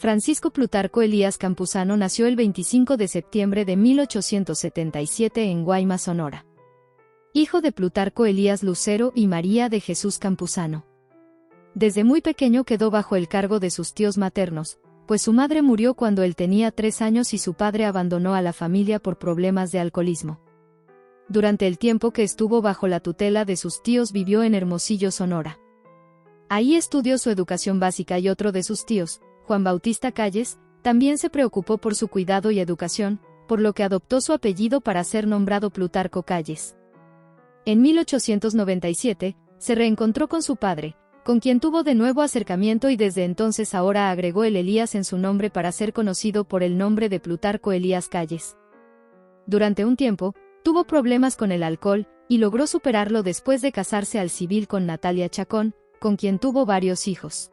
Francisco Plutarco Elías Campuzano nació el 25 de septiembre de 1877 en Guaymas, Sonora. Hijo de Plutarco Elías Lucero y María de Jesús Campuzano. Desde muy pequeño quedó bajo el cargo de sus tíos maternos, pues su madre murió cuando él tenía 3 años y su padre abandonó a la familia por problemas de alcoholismo. Durante el tiempo que estuvo bajo la tutela de sus tíos vivió en Hermosillo, Sonora. Ahí estudió su educación básica y otro de sus tíos, Juan Bautista Calles, también se preocupó por su cuidado y educación, por lo que adoptó su apellido para ser nombrado Plutarco Calles. En 1897, se reencontró con su padre, con quien tuvo de nuevo acercamiento y desde entonces ahora agregó el Elías en su nombre para ser conocido por el nombre de Plutarco Elías Calles. Durante un tiempo, tuvo problemas con el alcohol, y logró superarlo después de casarse al civil con Natalia Chacón, con quien tuvo varios hijos.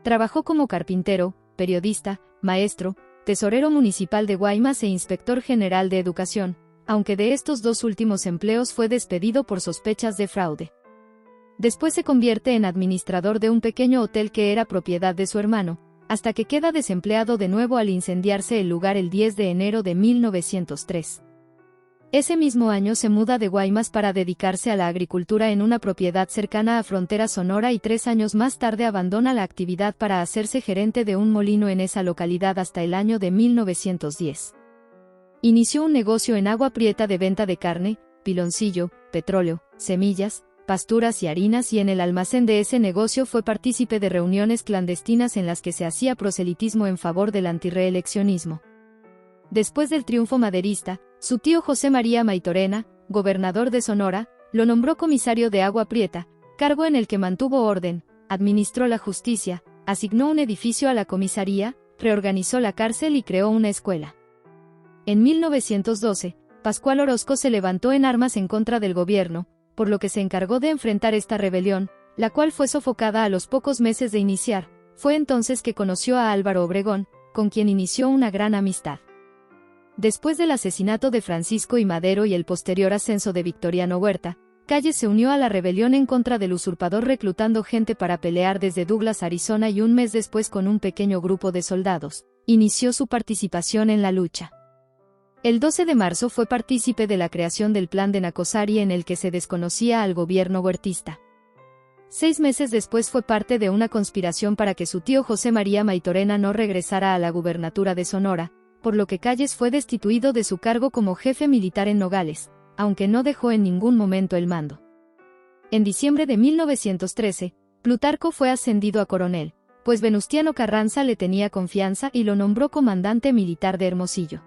Trabajó como carpintero, periodista, maestro, tesorero municipal de Guaymas e inspector general de educación, aunque de estos 2 últimos empleos fue despedido por sospechas de fraude. Después se convierte en administrador de un pequeño hotel que era propiedad de su hermano, hasta que queda desempleado de nuevo al incendiarse el lugar el 10 de enero de 1903. Ese mismo año se muda de Guaymas para dedicarse a la agricultura en una propiedad cercana a Frontera Sonora y 3 años más tarde abandona la actividad para hacerse gerente de un molino en esa localidad hasta el año de 1910. Inició un negocio en Agua Prieta de venta de carne, piloncillo, petróleo, semillas, pasturas y harinas y en el almacén de ese negocio fue partícipe de reuniones clandestinas en las que se hacía proselitismo en favor del antirreeleccionismo. Después del triunfo maderista, su tío José María Maytorena, gobernador de Sonora, lo nombró comisario de Agua Prieta, cargo en el que mantuvo orden, administró la justicia, asignó un edificio a la comisaría, reorganizó la cárcel y creó una escuela. En 1912, Pascual Orozco se levantó en armas en contra del gobierno, por lo que se encargó de enfrentar esta rebelión, la cual fue sofocada a los pocos meses de iniciar. Fue entonces que conoció a Álvaro Obregón, con quien inició una gran amistad. Después del asesinato de Francisco I. Madero y el posterior ascenso de Victoriano Huerta, Calles se unió a la rebelión en contra del usurpador reclutando gente para pelear desde Douglas, Arizona y un mes después con un pequeño grupo de soldados, inició su participación en la lucha. El 12 de marzo fue partícipe de la creación del Plan de Nacosari en el que se desconocía al gobierno huertista. 6 meses después fue parte de una conspiración para que su tío José María Maytorena no regresara a la gubernatura de Sonora, por lo que Calles fue destituido de su cargo como jefe militar en Nogales, aunque no dejó en ningún momento el mando. En diciembre de 1913, Plutarco fue ascendido a coronel, pues Venustiano Carranza le tenía confianza y lo nombró comandante militar de Hermosillo.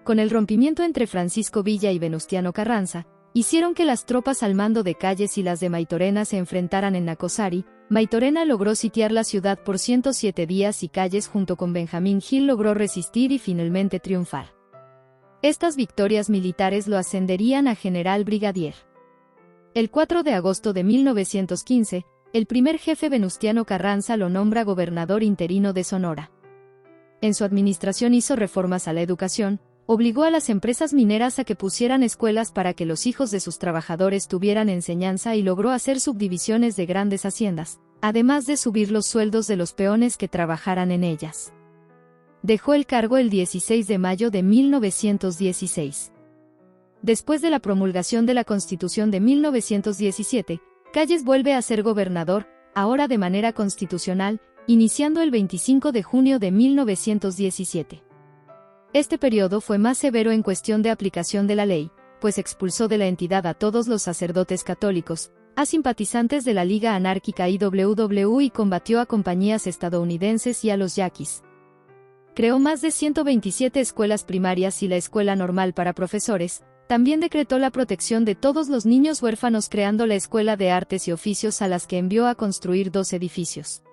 Con el rompimiento entre Francisco Villa y Venustiano Carranza, hicieron que las tropas al mando de Calles y las de Maytorena se enfrentaran en Nacosari. Maytorena logró sitiar la ciudad por 107 días y Calles junto con Benjamín Gil logró resistir y finalmente triunfar. Estas victorias militares lo ascenderían a general brigadier. El 4 de agosto de 1915, el primer jefe Venustiano Carranza lo nombra gobernador interino de Sonora. En su administración hizo reformas a la educación, obligó a las empresas mineras a que pusieran escuelas para que los hijos de sus trabajadores tuvieran enseñanza y logró hacer subdivisiones de grandes haciendas, además de subir los sueldos de los peones que trabajaran en ellas. Dejó el cargo el 16 de mayo de 1916. Después de la promulgación de la Constitución de 1917, Calles vuelve a ser gobernador, ahora de manera constitucional, iniciando el 25 de junio de 1917. Este periodo fue más severo en cuestión de aplicación de la ley, pues expulsó de la entidad a todos los sacerdotes católicos, a simpatizantes de la Liga Anárquica IWW y combatió a compañías estadounidenses y a los yaquis. Creó más de 127 escuelas primarias y la Escuela Normal para Profesores. También decretó la protección de todos los niños huérfanos creando la Escuela de Artes y Oficios a las que envió a construir 2 edificios.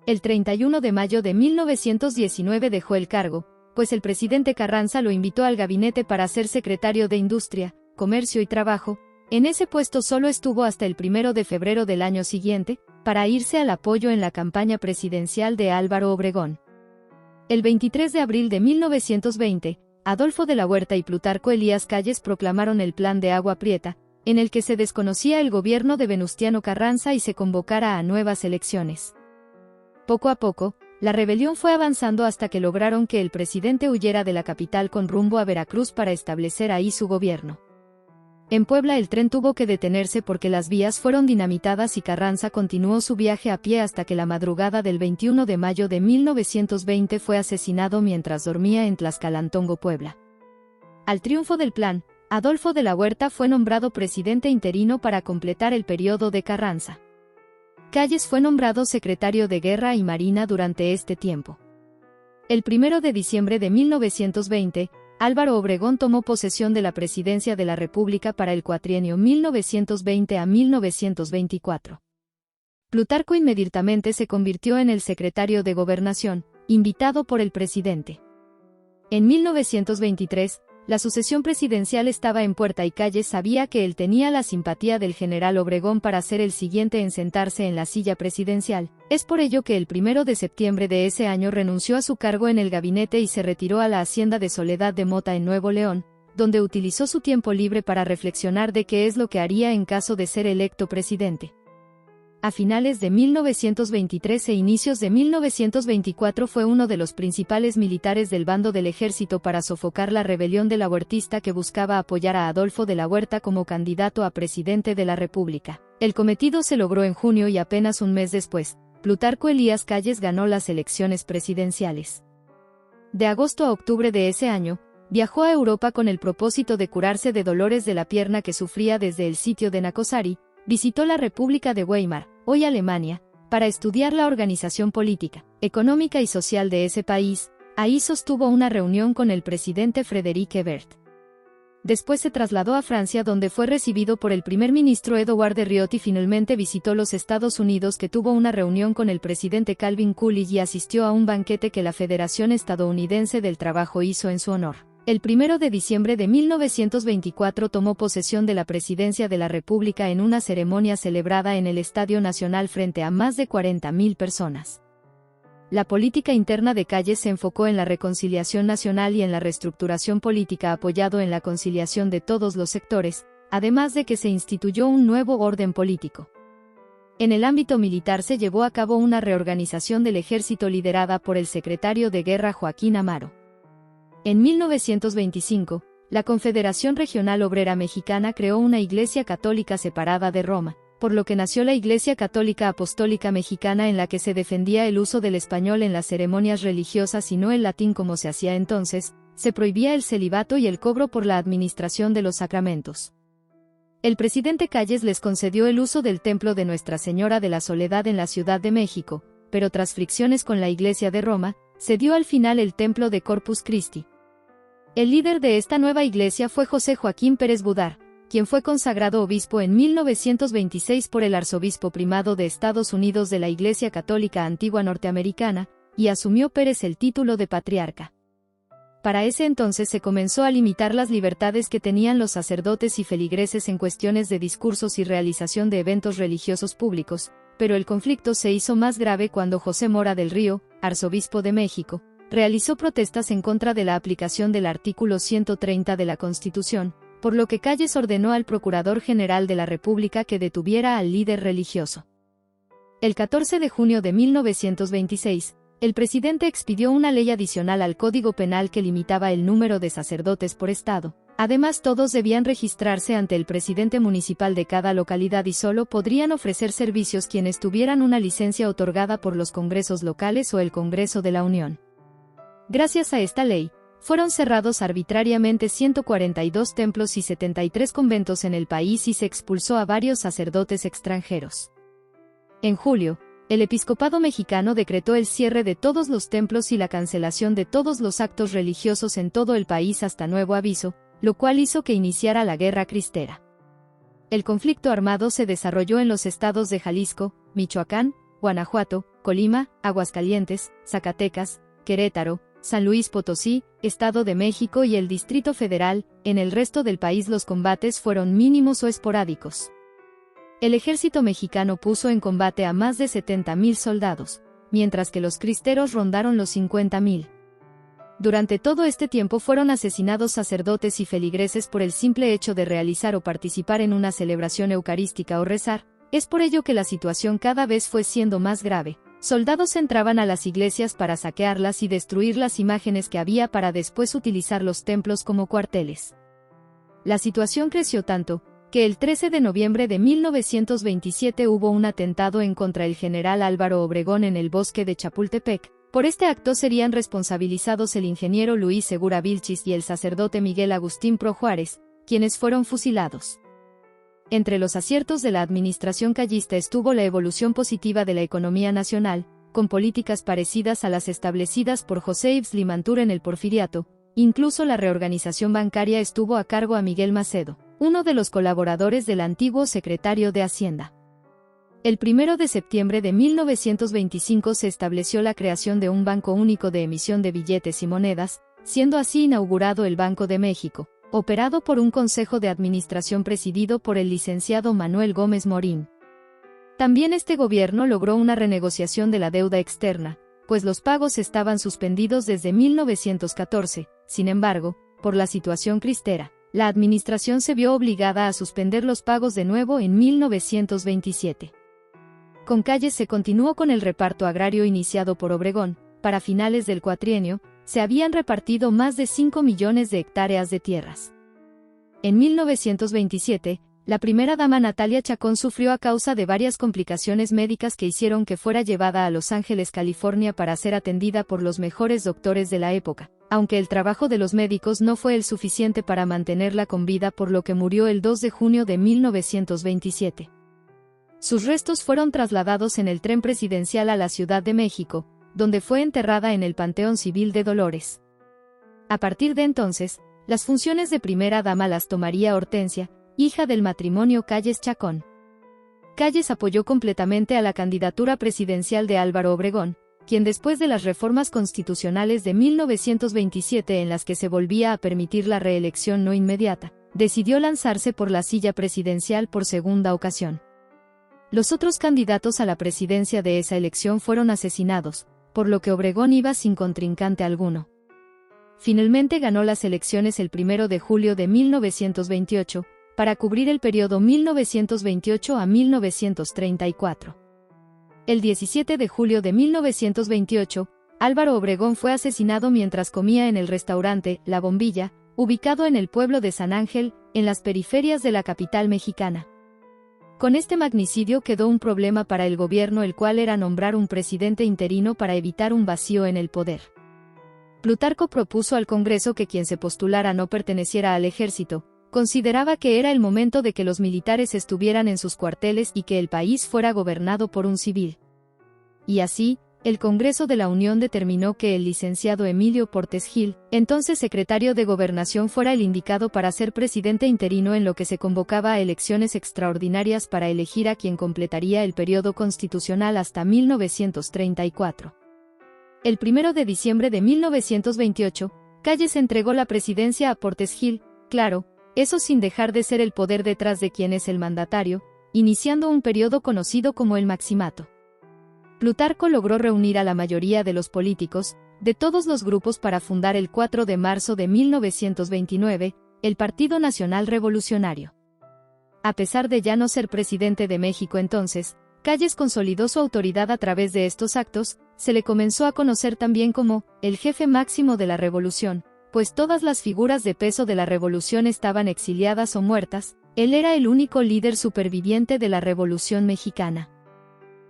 El 31 de mayo de 1919 dejó el cargo, pues el presidente Carranza lo invitó al gabinete para ser secretario de Industria, Comercio y Trabajo. En ese puesto solo estuvo hasta el 1 de febrero del año siguiente, para irse al apoyo en la campaña presidencial de Álvaro Obregón. El 23 de abril de 1920, Adolfo de la Huerta y Plutarco Elías Calles proclamaron el Plan de Agua Prieta, en el que se desconocía el gobierno de Venustiano Carranza y se convocara a nuevas elecciones. Poco a poco, La rebelión fue avanzando hasta que lograron que el presidente huyera de la capital con rumbo a Veracruz para establecer ahí su gobierno. En Puebla el tren tuvo que detenerse porque las vías fueron dinamitadas y Carranza continuó su viaje a pie hasta que la madrugada del 21 de mayo de 1920 fue asesinado mientras dormía en Tlaxcalantongo, Puebla. Al triunfo del plan, Adolfo de la Huerta fue nombrado presidente interino para completar el periodo de Carranza. Calles fue nombrado secretario de Guerra y Marina durante este tiempo. El 1 de diciembre de 1920, Álvaro Obregón tomó posesión de la presidencia de la República para el cuatrienio 1920 a 1924. Plutarco inmediatamente se convirtió en el secretario de Gobernación, invitado por el presidente. En 1923, la sucesión presidencial estaba en puerta y Calles sabía que él tenía la simpatía del general Obregón para ser el siguiente en sentarse en la silla presidencial. Es por ello que el 1 de septiembre de ese año renunció a su cargo en el gabinete y se retiró a la hacienda de Soledad de Mota en Nuevo León, donde utilizó su tiempo libre para reflexionar de qué es lo que haría en caso de ser electo presidente. A finales de 1923 e inicios de 1924 fue uno de los principales militares del bando del ejército para sofocar la rebelión de la huertista que buscaba apoyar a Adolfo de la Huerta como candidato a presidente de la República. El cometido se logró en junio y apenas un mes después, Plutarco Elías Calles ganó las elecciones presidenciales. De agosto a octubre de ese año, viajó a Europa con el propósito de curarse de dolores de la pierna que sufría desde el sitio de Nacosari. Visitó la República de Weimar, hoy Alemania, para estudiar la organización política, económica y social de ese país. Ahí sostuvo una reunión con el presidente Frédéric Ebert. Después se trasladó a Francia donde fue recibido por el primer ministro Edouard Herriot y finalmente visitó los Estados Unidos que tuvo una reunión con el presidente Calvin Coolidge y asistió a un banquete que la Federación Estadounidense del Trabajo hizo en su honor. El 1 de diciembre de 1924 tomó posesión de la presidencia de la República en una ceremonia celebrada en el Estadio Nacional frente a más de 40.000 personas. La política interna de Calles se enfocó en la reconciliación nacional y en la reestructuración política apoyado en la conciliación de todos los sectores, además de que se instituyó un nuevo orden político. En el ámbito militar se llevó a cabo una reorganización del ejército liderada por el secretario de Guerra Joaquín Amaro. En 1925, la Confederación Regional Obrera Mexicana creó una iglesia católica separada de Roma, por lo que nació la Iglesia Católica Apostólica Mexicana en la que se defendía el uso del español en las ceremonias religiosas y no el latín como se hacía entonces, se prohibía el celibato y el cobro por la administración de los sacramentos. El presidente Calles les concedió el uso del templo de Nuestra Señora de la Soledad en la Ciudad de México, pero tras fricciones con la Iglesia de Roma, cedió al final el templo de Corpus Christi. El líder de esta nueva iglesia fue José Joaquín Pérez Budar, quien fue consagrado obispo en 1926 por el arzobispo primado de Estados Unidos de la Iglesia Católica Antigua Norteamericana, y asumió Pérez el título de patriarca. Para ese entonces se comenzó a limitar las libertades que tenían los sacerdotes y feligreses en cuestiones de discursos y realización de eventos religiosos públicos, pero el conflicto se hizo más grave cuando José Mora del Río, arzobispo de México, realizó protestas en contra de la aplicación del artículo 130 de la Constitución, por lo que Calles ordenó al Procurador General de la República que detuviera al líder religioso. El 14 de junio de 1926, el presidente expidió una ley adicional al Código Penal que limitaba el número de sacerdotes por estado. Además, todos debían registrarse ante el presidente municipal de cada localidad y solo podrían ofrecer servicios quienes tuvieran una licencia otorgada por los congresos locales o el Congreso de la Unión. Gracias a esta ley, fueron cerrados arbitrariamente 142 templos y 73 conventos en el país y se expulsó a varios sacerdotes extranjeros. En julio, el episcopado mexicano decretó el cierre de todos los templos y la cancelación de todos los actos religiosos en todo el país hasta nuevo aviso, lo cual hizo que iniciara la Guerra Cristera. El conflicto armado se desarrolló en los estados de Jalisco, Michoacán, Guanajuato, Colima, Aguascalientes, Zacatecas, Querétaro, San Luis Potosí, Estado de México y el Distrito Federal. En el resto del país los combates fueron mínimos o esporádicos. El ejército mexicano puso en combate a más de 70.000 soldados, mientras que los cristeros rondaron los 50.000. Durante todo este tiempo fueron asesinados sacerdotes y feligreses por el simple hecho de realizar o participar en una celebración eucarística o rezar. Es por ello que la situación cada vez fue siendo más grave, Soldados entraban a las iglesias para saquearlas y destruir las imágenes que había para después utilizar los templos como cuarteles. La situación creció tanto, que el 13 de noviembre de 1927 hubo un atentado en contra el general Álvaro Obregón en el bosque de Chapultepec. Por este acto serían responsabilizados el ingeniero Luis Segura Vilchis y el sacerdote Miguel Agustín Pro Juárez, quienes fueron fusilados. Entre los aciertos de la administración callista estuvo la evolución positiva de la economía nacional, con políticas parecidas a las establecidas por José Yves Limantour en el Porfiriato. Incluso la reorganización bancaria estuvo a cargo a Miguel Macedo, uno de los colaboradores del antiguo secretario de Hacienda. El 1 de septiembre de 1925 se estableció la creación de un banco único de emisión de billetes y monedas, siendo así inaugurado el Banco de México, operado por un consejo de administración presidido por el licenciado Manuel Gómez Morín. También este gobierno logró una renegociación de la deuda externa, pues los pagos estaban suspendidos desde 1914, sin embargo, por la situación cristera, la administración se vio obligada a suspender los pagos de nuevo en 1927. Con Calles se continuó con el reparto agrario iniciado por Obregón. Para finales del cuatrienio, se habían repartido más de 5 millones de hectáreas de tierras. En 1927, la primera dama Natalia Chacón sufrió a causa de varias complicaciones médicas que hicieron que fuera llevada a Los Ángeles, California para ser atendida por los mejores doctores de la época, aunque el trabajo de los médicos no fue el suficiente para mantenerla con vida, por lo que murió el 2 de junio de 1927. Sus restos fueron trasladados en el tren presidencial a la Ciudad de México, donde fue enterrada en el Panteón Civil de Dolores. A partir de entonces, las funciones de primera dama las tomaría Hortensia, hija del matrimonio Calles Chacón. Calles apoyó completamente a la candidatura presidencial de Álvaro Obregón, quien después de las reformas constitucionales de 1927 en las que se volvía a permitir la reelección no inmediata, decidió lanzarse por la silla presidencial por segunda ocasión. Los otros candidatos a la presidencia de esa elección fueron asesinados, por lo que Obregón iba sin contrincante alguno. Finalmente ganó las elecciones el 1 de julio de 1928, para cubrir el periodo 1928 a 1934. El 17 de julio de 1928, Álvaro Obregón fue asesinado mientras comía en el restaurante La Bombilla, ubicado en el pueblo de San Ángel, en las periferias de la capital mexicana. Con este magnicidio quedó un problema para el gobierno, el cual era nombrar un presidente interino para evitar un vacío en el poder. Plutarco propuso al Congreso que quien se postulara no perteneciera al ejército. Consideraba que era el momento de que los militares estuvieran en sus cuarteles y que el país fuera gobernado por un civil. Y así, el Congreso de la Unión determinó que el licenciado Emilio Portes Gil, entonces secretario de Gobernación, fuera el indicado para ser presidente interino, en lo que se convocaba a elecciones extraordinarias para elegir a quien completaría el periodo constitucional hasta 1934. El 1 de diciembre de 1928, Calles entregó la presidencia a Portes Gil, claro, eso sin dejar de ser el poder detrás de quien es el mandatario, iniciando un periodo conocido como el Maximato. Plutarco logró reunir a la mayoría de los políticos, de todos los grupos, para fundar el 4 de marzo de 1929, el Partido Nacional Revolucionario. A pesar de ya no ser presidente de México entonces, Calles consolidó su autoridad a través de estos actos. Se le comenzó a conocer también como el jefe máximo de la revolución, pues todas las figuras de peso de la revolución estaban exiliadas o muertas. Él era el único líder superviviente de la Revolución Mexicana.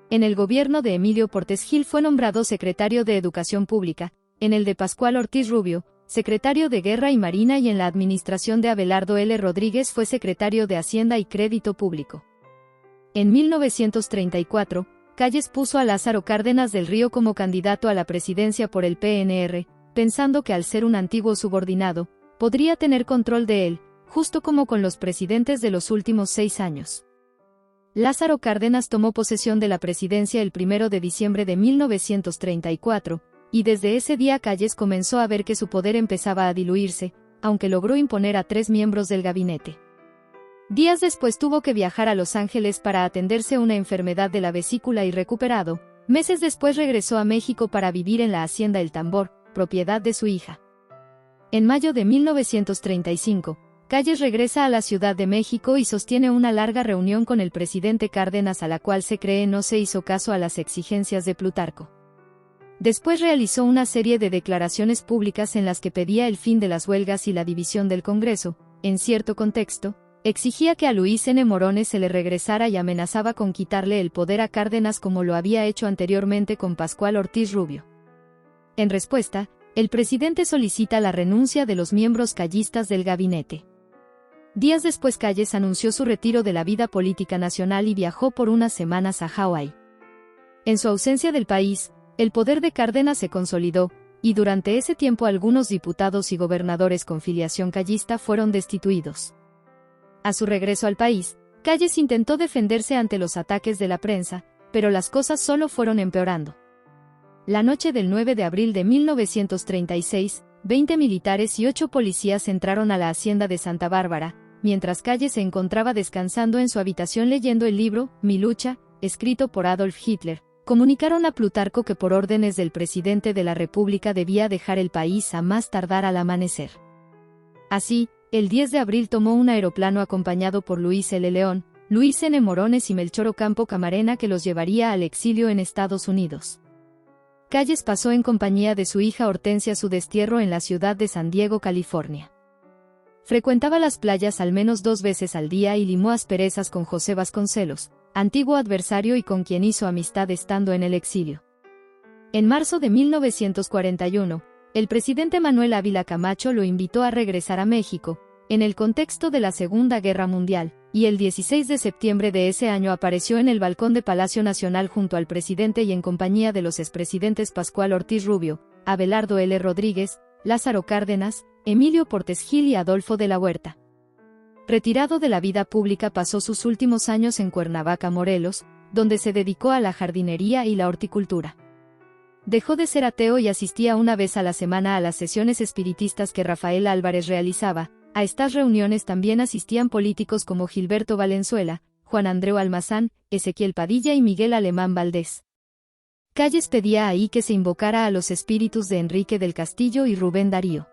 En el gobierno de Emilio Portes Gil fue nombrado secretario de Educación Pública, en el de Pascual Ortiz Rubio, secretario de Guerra y Marina, y en la administración de Abelardo L. Rodríguez fue secretario de Hacienda y Crédito Público. En 1934, Calles puso a Lázaro Cárdenas del Río como candidato a la presidencia por el PNR, pensando que al ser un antiguo subordinado, podría tener control de él, justo como con los presidentes de los últimos 6 años. Lázaro Cárdenas tomó posesión de la presidencia el 1 de diciembre de 1934, y desde ese día Calles comenzó a ver que su poder empezaba a diluirse, aunque logró imponer a 3 miembros del gabinete. Días después tuvo que viajar a Los Ángeles para atenderse una enfermedad de la vesícula y recuperado. Meses después regresó a México para vivir en la hacienda El Tambor, propiedad de su hija. En mayo de 1935, Calles regresa a la Ciudad de México y sostiene una larga reunión con el presidente Cárdenas, a la cual se cree no se hizo caso a las exigencias de Plutarco. Después realizó una serie de declaraciones públicas en las que pedía el fin de las huelgas y la división del Congreso. En cierto contexto, exigía que a Luis N. Morones se le regresara y amenazaba con quitarle el poder a Cárdenas, como lo había hecho anteriormente con Pascual Ortiz Rubio. En respuesta, el presidente solicita la renuncia de los miembros callistas del gabinete. Días después, Calles anunció su retiro de la vida política nacional y viajó por unas semanas a Hawái. En su ausencia del país, el poder de Cárdenas se consolidó, y durante ese tiempo algunos diputados y gobernadores con filiación callista fueron destituidos. A su regreso al país, Calles intentó defenderse ante los ataques de la prensa, pero las cosas solo fueron empeorando. La noche del 9 de abril de 1936, 20 militares y 8 policías entraron a la hacienda de Santa Bárbara, mientras Calles se encontraba descansando en su habitación leyendo el libro Mi lucha, escrito por Adolf Hitler. Comunicaron a Plutarco que por órdenes del presidente de la República debía dejar el país a más tardar al amanecer. Así, el 10 de abril tomó un aeroplano acompañado por Luis L. León, Luis N. Morones y Melchor Ocampo Camarena, que los llevaría al exilio en Estados Unidos. Calles pasó en compañía de su hija Hortensia su destierro en la ciudad de San Diego, California. Frecuentaba las playas al menos 2 veces al día y limó asperezas con José Vasconcelos, antiguo adversario y con quien hizo amistad estando en el exilio. En marzo de 1941, el presidente Manuel Ávila Camacho lo invitó a regresar a México, en el contexto de la Segunda Guerra Mundial, y el 16 de septiembre de ese año apareció en el balcón de Palacio Nacional junto al presidente y en compañía de los expresidentes Pascual Ortiz Rubio, Abelardo L. Rodríguez, Lázaro Cárdenas, Emilio Portes Gil y Adolfo de la Huerta. Retirado de la vida pública, pasó sus últimos años en Cuernavaca, Morelos, donde se dedicó a la jardinería y la horticultura. Dejó de ser ateo y asistía una vez a la semana a las sesiones espiritistas que Rafael Álvarez realizaba. A estas reuniones también asistían políticos como Gilberto Valenzuela, Juan Andreu Almazán, Ezequiel Padilla y Miguel Alemán Valdés. Calles pedía ahí que se invocara a los espíritus de Enrique del Castillo y Rubén Darío.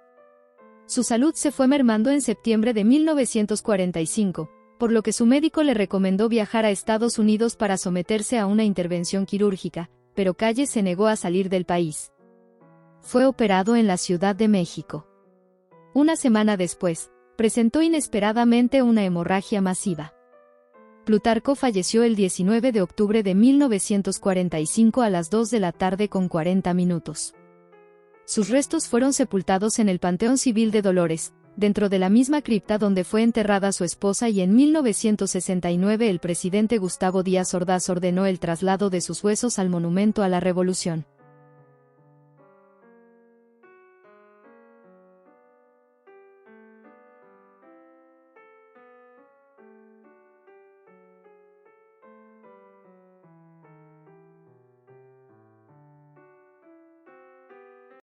Su salud se fue mermando en septiembre de 1945, por lo que su médico le recomendó viajar a Estados Unidos para someterse a una intervención quirúrgica, pero Calles se negó a salir del país. Fue operado en la Ciudad de México. Una semana después, presentó inesperadamente una hemorragia masiva. Plutarco falleció el 19 de octubre de 1945 a las 2 de la tarde con 40 minutos. Sus restos fueron sepultados en el Panteón Civil de Dolores, dentro de la misma cripta donde fue enterrada su esposa, y en 1969 el presidente Gustavo Díaz Ordaz ordenó el traslado de sus huesos al Monumento a la Revolución.